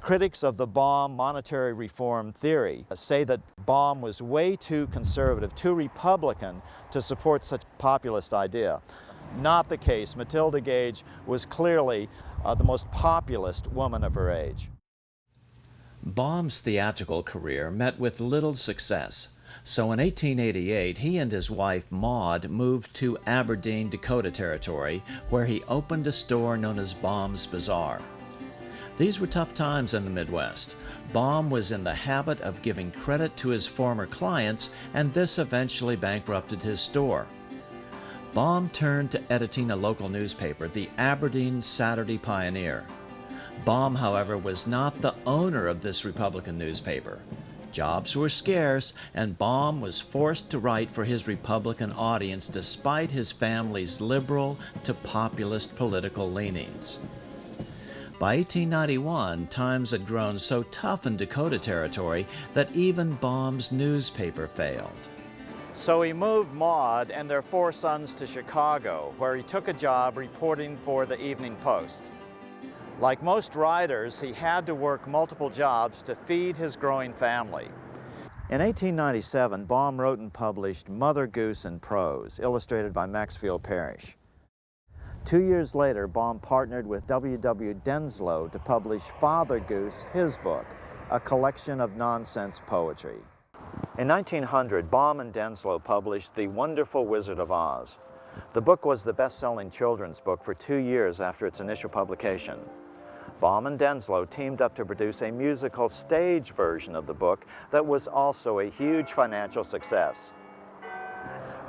Critics of the Baum monetary reform theory say that Baum was way too conservative, too Republican to support such a populist idea. Not the case. Matilda Gage was clearly the most populist woman of her age. Baum's theatrical career met with little success, so in 1888 he and his wife Maud moved to Aberdeen, Dakota Territory, where he opened a store known as Baum's Bazaar. These were tough times in the Midwest. Baum was in the habit of giving credit to his former clients, and this eventually bankrupted his store. Baum turned to editing a local newspaper, the Aberdeen Saturday Pioneer. Baum, however, was not the owner of this Republican newspaper. Jobs were scarce, and Baum was forced to write for his Republican audience despite his family's liberal to populist political leanings. By 1891, times had grown so tough in Dakota Territory that even Baum's newspaper failed. So he moved Maud and their 4 sons to Chicago, where he took a job reporting for the Evening Post. Like most writers, he had to work multiple jobs to feed his growing family. In 1897, Baum wrote and published Mother Goose in Prose, illustrated by Maxfield Parrish. 2 years later, Baum partnered with W.W. Denslow to publish Father Goose, his book, a collection of nonsense poetry. In 1900, Baum and Denslow published The Wonderful Wizard of Oz. The book was the best-selling children's book for 2 years after its initial publication. Baum and Denslow teamed up to produce a musical stage version of the book that was also a huge financial success.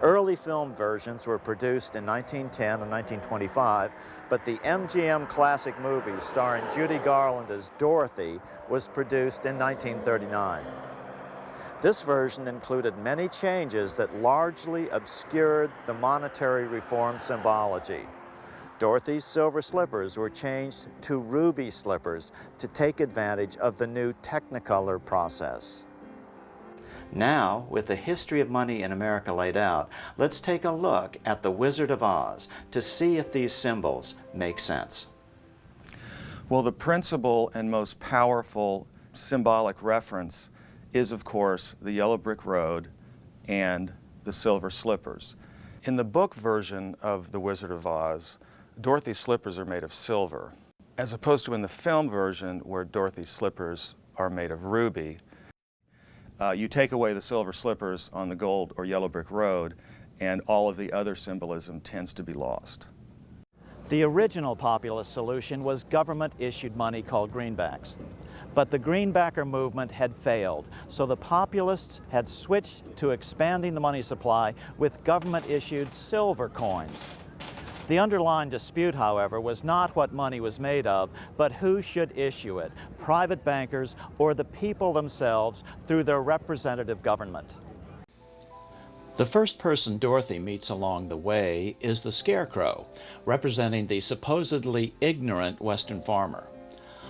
Early film versions were produced in 1910 and 1925, but the MGM classic movie starring Judy Garland as Dorothy was produced in 1939. This version included many changes that largely obscured the monetary reform symbology. Dorothy's silver slippers were changed to ruby slippers to take advantage of the new Technicolor process. Now, with the history of money in America laid out, let's take a look at the Wizard of Oz to see if these symbols make sense. Well, the principal and most powerful symbolic reference is, of course, the yellow brick road and the silver slippers. In the book version of The Wizard of Oz, Dorothy's slippers are made of silver, as opposed to in the film version where Dorothy's slippers are made of ruby. You take away the silver slippers on the gold or yellow brick road, and all of the other symbolism tends to be lost. The original populist solution was government-issued money called greenbacks. But the greenbacker movement had failed, so the populists had switched to expanding the money supply with government-issued silver coins. The underlying dispute, however, was not what money was made of, but who should issue it, private bankers or the people themselves through their representative government. The first person Dorothy meets along the way is the Scarecrow, representing the supposedly ignorant Western farmer.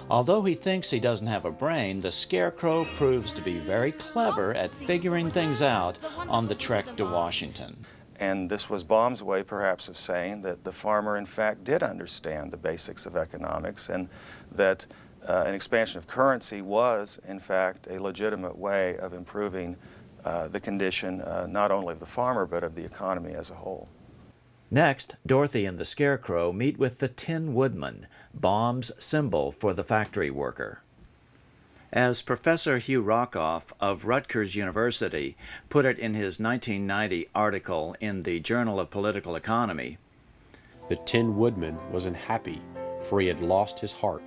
Although he thinks he doesn't have a brain, the Scarecrow proves to be very clever at figuring things out on the trek to Washington. And this was Baum's way, perhaps, of saying that the farmer, in fact, did understand the basics of economics, and that an expansion of currency was, in fact, a legitimate way of improving the condition not only of the farmer, but of the economy as a whole. Next, Dorothy and the Scarecrow meet with the Tin Woodman, Baum's symbol for the factory worker. As Professor Hugh Rockoff of Rutgers University put it in his 1990 article in the Journal of Political Economy, "The Tin Woodman was unhappy, for he had lost his heart,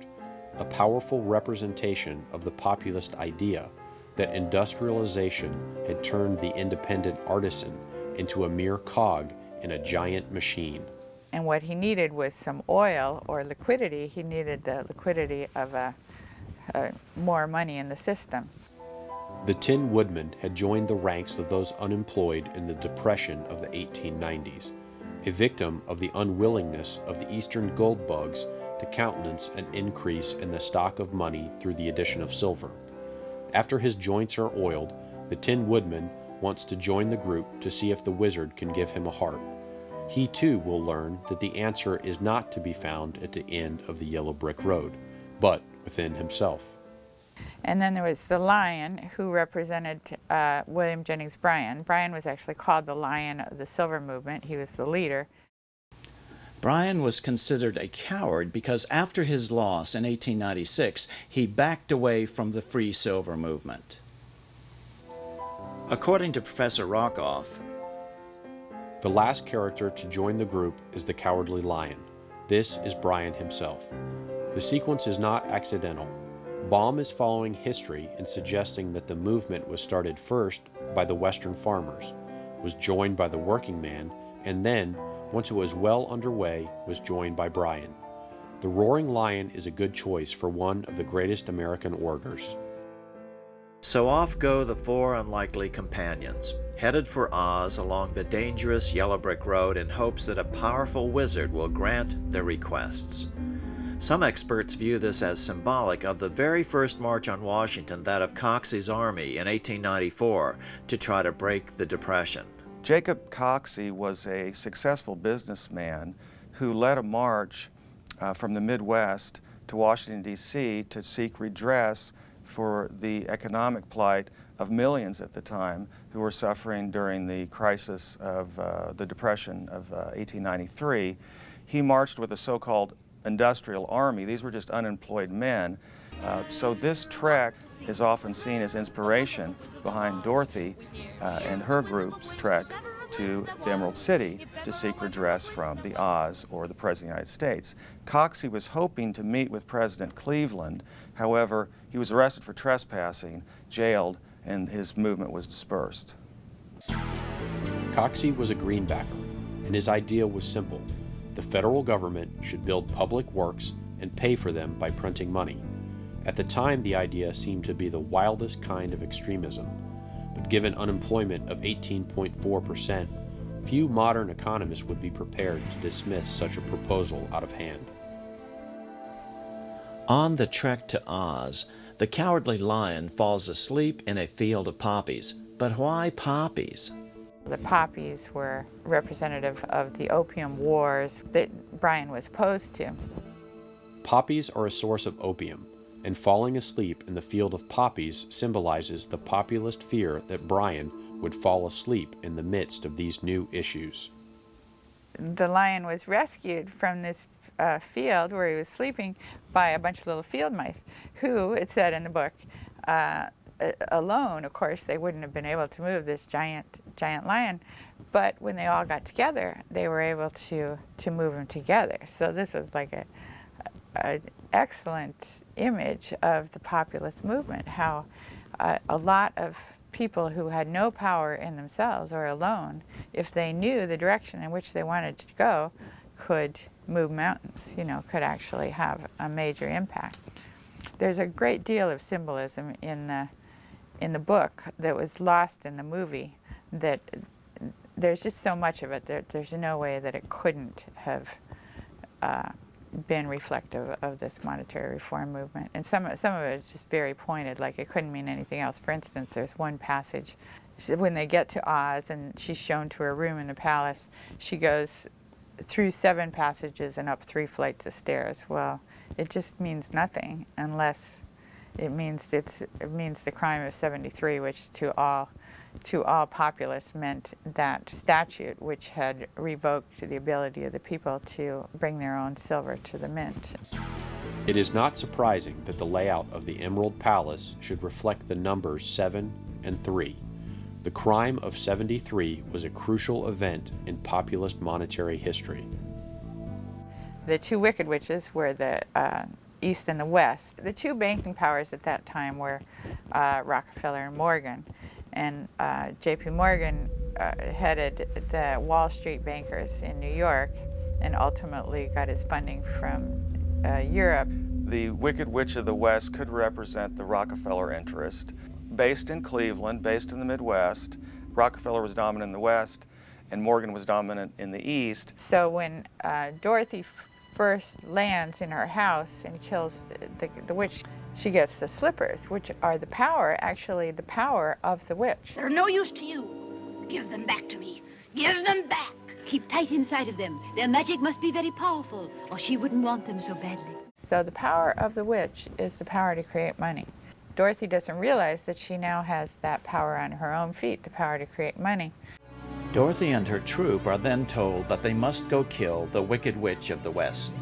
a powerful representation of the populist idea that industrialization had turned the independent artisan into a mere cog in a giant machine." And what he needed was some oil or liquidity. He needed the liquidity of more money in the system. The Tin Woodman had joined the ranks of those unemployed in the Depression of the 1890s, a victim of the unwillingness of the Eastern gold bugs to countenance an increase in the stock of money through the addition of silver. After his joints are oiled, the Tin Woodman wants to join the group to see if the wizard can give him a heart. He too will learn that the answer is not to be found at the end of the yellow brick road, but within himself. And then there was the Lion, who represented William Jennings Bryan. Bryan was actually called the Lion of the Silver Movement. He was the leader. Bryan was considered a coward because after his loss in 1896, he backed away from the Free Silver movement. According to Professor Rockoff, the last character to join the group is the Cowardly Lion. This is Bryan himself. The sequence is not accidental. Baum is following history and suggesting that the movement was started first by the Western farmers, was joined by the working man, and then, once it was well underway, was joined by Bryan. The Roaring Lion is a good choice for one of the greatest American orators. So off go the four unlikely companions, headed for Oz along the dangerous yellow brick road in hopes that a powerful wizard will grant their requests. Some experts view this as symbolic of the very first march on Washington, that of Coxey's army in 1894, to try to break the Depression. Jacob Coxey was a successful businessman who led a march from the Midwest to Washington, D.C. to seek redress for the economic plight of millions at the time who were suffering during the crisis of the Depression of 1893. He marched with a so-called industrial army. These were just unemployed men. So this trek is often seen as inspiration behind Dorothy and her group's trek to the Emerald City to seek redress from the Oz, or the President of the United States. Coxey was hoping to meet with President Cleveland. However, he was arrested for trespassing, jailed, and his movement was dispersed. Coxey was a greenbacker, and his idea was simple. The federal government should build public works and pay for them by printing money. At the time, the idea seemed to be the wildest kind of extremism. But given unemployment of 18.4%, few modern economists would be prepared to dismiss such a proposal out of hand. On the trek to Oz, the Cowardly Lion falls asleep in a field of poppies. But why poppies? The poppies were representative of the opium wars that Bryan was opposed to. Poppies are a source of opium, and falling asleep in the field of poppies symbolizes the populist fear that Bryan would fall asleep in the midst of these new issues. The lion was rescued from this field where he was sleeping by a bunch of little field mice who, it said in the book, alone, of course, they wouldn't have been able to move this giant lion, but when they all got together, they were able to move him together. So this was like an excellent image of the populist movement, how a lot of people who had no power in themselves or alone, if they knew the direction in which they wanted to go, could move mountains, could actually have a major impact. There's a great deal of symbolism in the book that was lost in the movie, that there's just so much of it. There's no way that it couldn't have been reflective of this monetary reform movement. And some of it is just very pointed, like it couldn't mean anything else. For instance, there's one passage, when they get to Oz and she's shown to her room in the palace, she goes through 7 passages and up 3 flights of stairs. Well, it just means nothing unless it means the crime of 73, which to all populists meant that statute which had revoked the ability of the people to bring their own silver to the mint. It is not surprising that the layout of the Emerald Palace should reflect the numbers 7 and 3. The crime of 73 was a crucial event in populist monetary history. The 2 wicked witches were the East and the West. The 2 banking powers at that time were Rockefeller and Morgan. And J.P. Morgan headed the Wall Street bankers in New York and ultimately got his funding from Europe. The Wicked Witch of the West could represent the Rockefeller interest. Based in Cleveland, based in the Midwest, Rockefeller was dominant in the West and Morgan was dominant in the East. So when Dorothy first lands in her house and kills the witch, she gets the slippers, which are the power of the witch. They're no use to you. Give them back to me. Give them back. Keep tight inside of them. Their magic must be very powerful, or she wouldn't want them so badly. So the power of the witch is the power to create money. Dorothy doesn't realize that she now has that power on her own feet, the power to create money. Dorothy and her troop are then told that they must go kill the Wicked Witch of the West.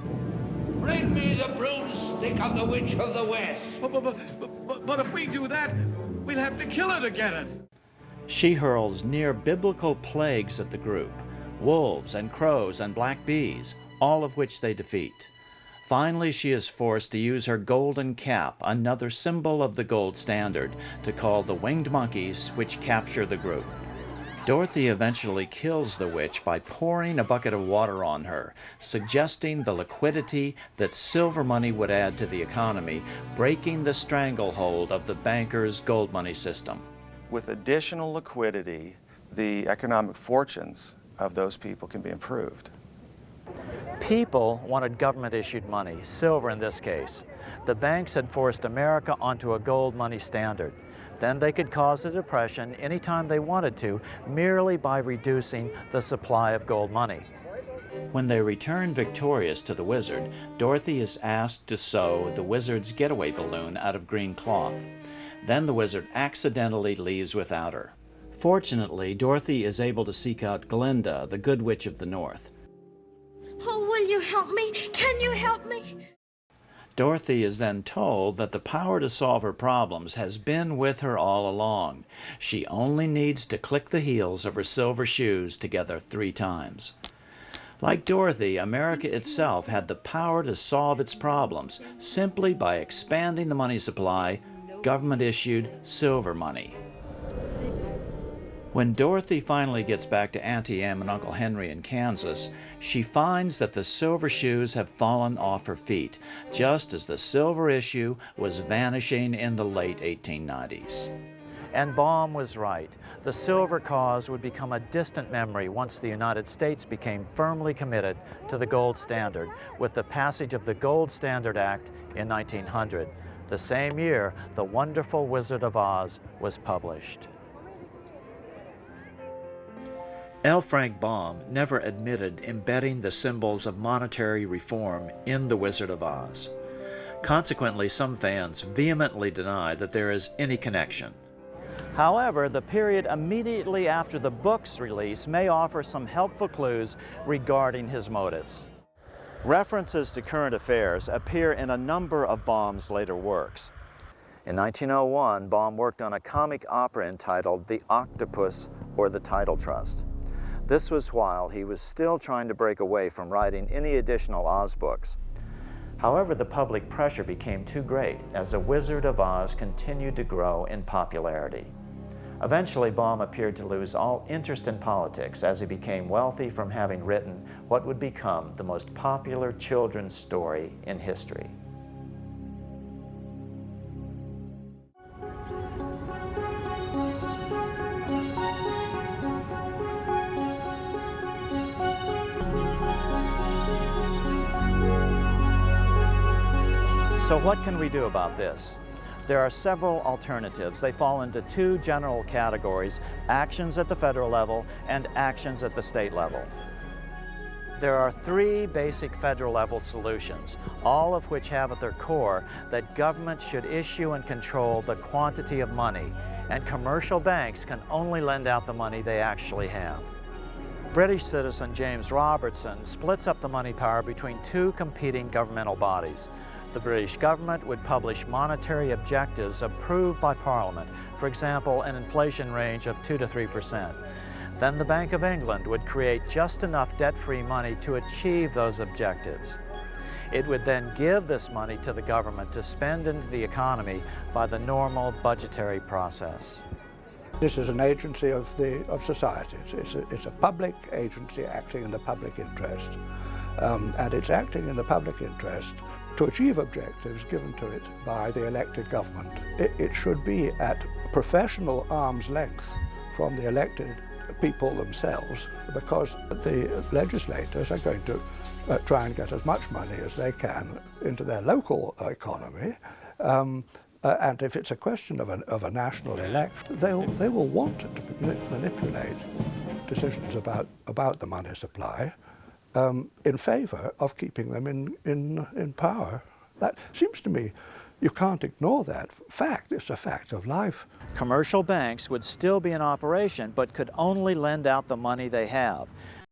Bring me the broomstick of the Witch of the West. But if we do that, we'll have to kill her to get it. She hurls near-biblical plagues at the group, wolves and crows and black bees, all of which they defeat. Finally, she is forced to use her golden cap, another symbol of the gold standard, to call the winged monkeys which capture the group. Dorothy eventually kills the witch by pouring a bucket of water on her, suggesting the liquidity that silver money would add to the economy, breaking the stranglehold of the bankers' gold money system. With additional liquidity, the economic fortunes of those people can be improved. People wanted government-issued money, silver in this case. The banks had forced America onto a gold money standard. Then they could cause a depression anytime they wanted to, merely by reducing the supply of gold money. When they return victorious to the wizard, Dorothy is asked to sew the wizard's getaway balloon out of green cloth. Then the wizard accidentally leaves without her. Fortunately, Dorothy is able to seek out Glinda, the Good Witch of the North. Oh, will you help me? Can you help me? Dorothy is then told that the power to solve her problems has been with her all along. She only needs to click the heels of her silver shoes together 3 times. Like Dorothy, America itself had the power to solve its problems simply by expanding the money supply, government-issued silver money. When Dorothy finally gets back to Auntie Em and Uncle Henry in Kansas, she finds that the silver shoes have fallen off her feet, just as the silver issue was vanishing in the late 1890s. And Baum was right. The silver cause would become a distant memory once the United States became firmly committed to the gold standard with the passage of the Gold Standard Act in 1900. The same year, The Wonderful Wizard of Oz was published. L. Frank Baum never admitted embedding the symbols of monetary reform in The Wizard of Oz. Consequently, some fans vehemently deny that there is any connection. However, the period immediately after the book's release may offer some helpful clues regarding his motives. References to current affairs appear in a number of Baum's later works. In 1901, Baum worked on a comic opera entitled The Octopus or the Title Trust. This was while he was still trying to break away from writing any additional Oz books. However, the public pressure became too great as The Wizard of Oz continued to grow in popularity. Eventually, Baum appeared to lose all interest in politics as he became wealthy from having written what would become the most popular children's story in history. So what can we do about this? There are several alternatives. They fall into 2 general categories: actions at the federal level and actions at the state level. There are 3 basic federal level solutions, all of which have at their core that government should issue and control the quantity of money, and commercial banks can only lend out the money they actually have. British citizen James Robertson splits up the money power between 2 competing governmental bodies. The British government would publish monetary objectives approved by Parliament, for example, an inflation range of 2 to 3%. Then the Bank of England would create just enough debt-free money to achieve those objectives. It would then give this money to the government to spend into the economy by the normal budgetary process. This is an agency of society. It's a public agency acting in the public interest, and it's acting in the public interest to achieve objectives given to it by the elected government. It should be at professional arm's length from the elected people themselves, because the legislators are going to try and get as much money as they can into their local economy. And if it's a question of a national election, they will want to manipulate decisions about the money supply in favour of keeping them in power. That seems to me You can't ignore that fact. It's a fact of life. Commercial banks would still be in operation, but could only lend out the money they have.